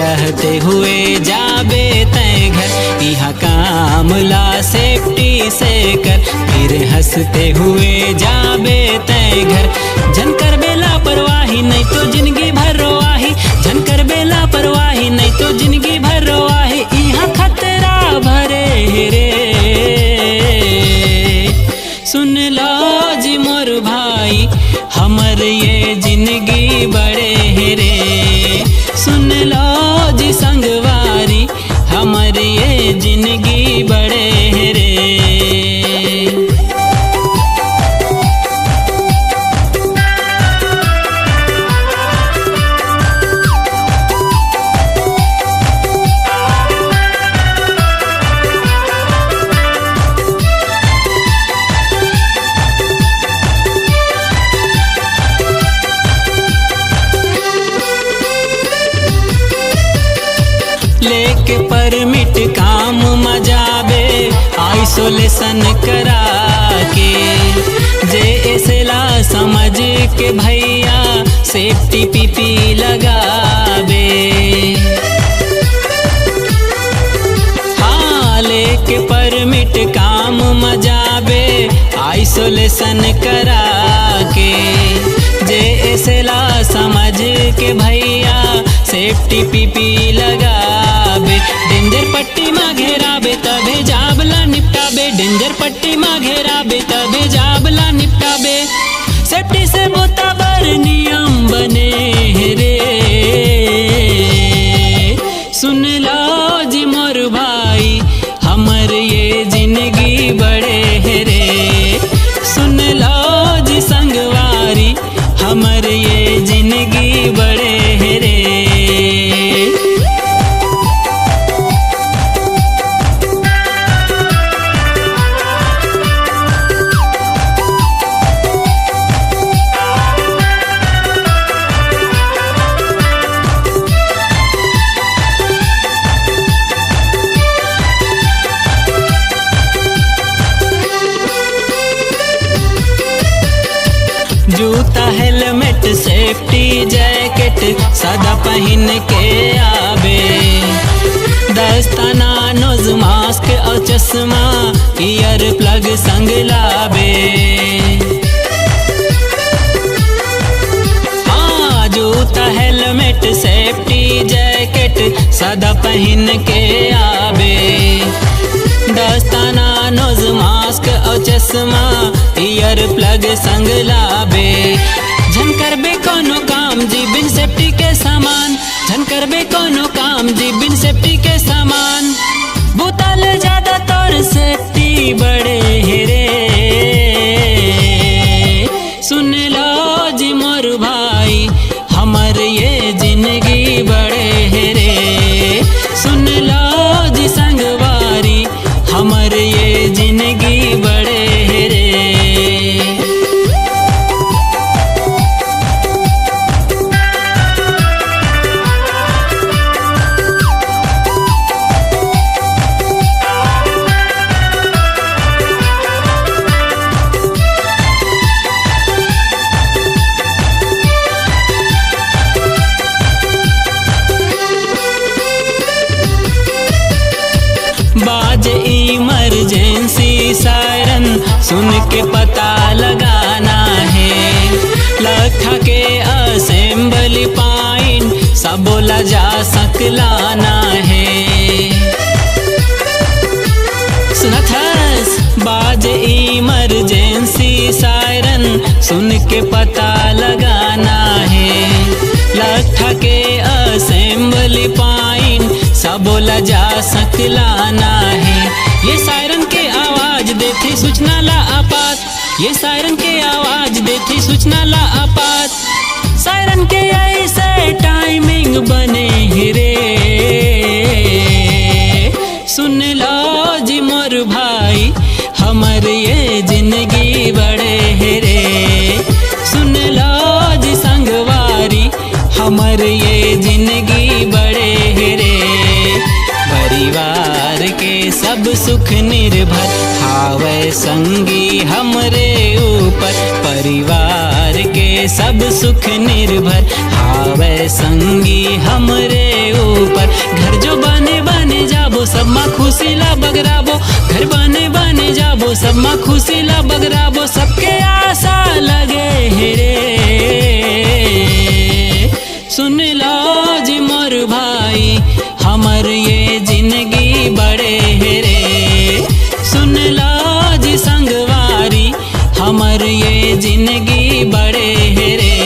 रहते हुए जाबे तय घर, यहाँ काम ला सेफ्टी से कर, फिर हंसते हुए जाबे तय घर। झन कर बेला परवाही नहीं तो जिंदगी भर रोआही, झन कर बेला परवाही नहीं तो जिंदगी भर रोआही, यहाँ खतरा भरे रे। सुन लो जी मोर भाई हमर ये जिंदगी बड़े रे, सुन लो जी संगवारी हमर ये जिंदगी बड़े रे। लेके परमिट काम मजाबे आइसोलेशन करा के, जे ऐसेला समझ के भैया सेफ्टी पीपी लगाबे। हाँ लेके परमिट काम मजाबे आइसोलेशन करा के, जे ऐसेला समझ के भैया सेफ्टी पीपी लगाबे। डेंजर पट्टी मा घेराबे तबे जाबला निपटाबे, डेंजर पट्टी मा घेराबे तबे जाबला निपटाबे। सेफ्टी से मोताबर नियम बने रे, सुन लो जी मोर भाई हमर ये जिंदगी बड़े रे, सुन लो जी संगवारी हमर ये जिंदगी बड़े रे। जूता हेलमेट सेफ्टी जैकेट सदा पहन के आबे, दस्ताना नोज मास्क और चश्मा ईयर प्लग संग लाबे। हाँ जूता हेलमेट सेफ्टी जैकेट सदा पहन के आबे, दस्ताना नोज मास्क और चश्मा ईयर प्लग संग लाबे। झन करबे कोनो काम जी बिन सेफ्टी के सामान, झन करबे कोनो काम जी बिन सेफ्टी के सामान, बोतल ज्यादा तौर सेफ्टी बड़े रे। सुन लो जी मोर भाई हमर ये जिंदगी बड़े रे, सुन लो जी संगवारी हमर ये जिंदगी बड़े रे। बाजे इमरजेंसी सायरन सुन के पता लगाना है, लखा के असेंबली पॉइंट सब बोला जा सकलाना है। सुनत हस बाजे इमरजेंसी सायरन सुन के पता लगाना है, लखा के असेंबली पॉइंट सब बोला जा सकलाना है। ये सायरन के आवाज देती सूचना ला आपात, ये सायरन के आवाज देती सूचना ला आपात, सायरन के ऐसे टाइमिंग बने रे। सुन लो जी मोर भाई हमर ये जिंदगी बड़े रे, सुन लो जी संगवारी हमर ये जिंदगी बड़े रे। परिवार के सब सुख निर्भर हावे संगी हमरे ऊपर, परिवार परिवार के सब सुख निर्भर हावे संगी हमरे ऊपर। घर जो बने बने जाबो सब माँ खुशी ला बगराबो, घर बने बने जाबो सब माँ खुशी ला बगराबो, सबके आशा लगे हेरे। सुन लो जी मोर भाई हमर ये जिंदगी बड़े हेरे, सुन लो जी संगवारी हमर ये जिंदगी बड़े हेरे।